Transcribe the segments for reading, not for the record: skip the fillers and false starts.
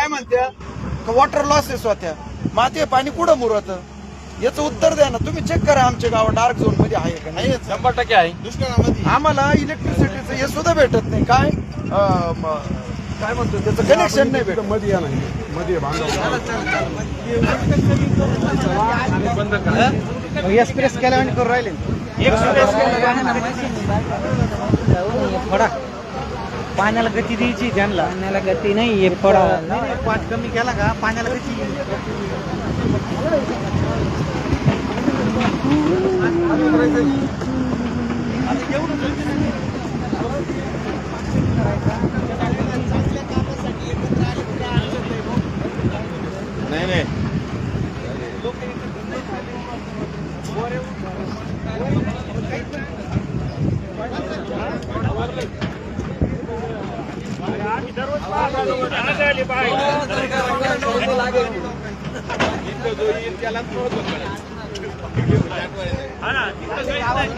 काय म्हणत्या water losses होत्या, माती पाणी कुठं मुरत, याचं उत्तर द्या ना तुम्ही. चेक करा आमच्या गावात डार्क झोन मध्ये आहे का नाही. 100% आहे. दुष्काळामध्ये आम्हाला इलेक्ट्रिसिटीचं हे सुद्धा भेटत नाही. काय काय म्हणतो त्याचं कनेक्शन नाही भेटत. मध्ये या नाही मध्ये एक्सप्रेस केला आणि करून राहिले फडा पाण्याला गती द्यायची त्यांना. पाण्याला गती नाही फडा पाठ कमी केला का पाण्याला गती. नाही नाही आता एक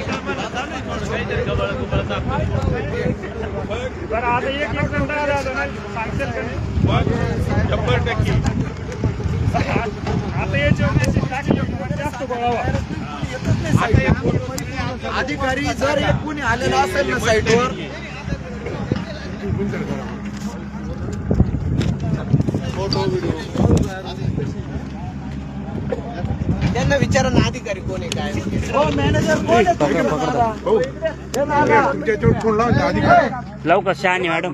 आता याच्यावर जास्त गोळावा. अधिकारी जर एक कोणी आलेला असेल ना साईटवर, त्यांना विचारा ना अधिकारी कोण आहे काय. मॅनेजर कोण आहे तुमच्या? तुमच्या फोन लावून अधिकारी लवकर शहाणी मॅडम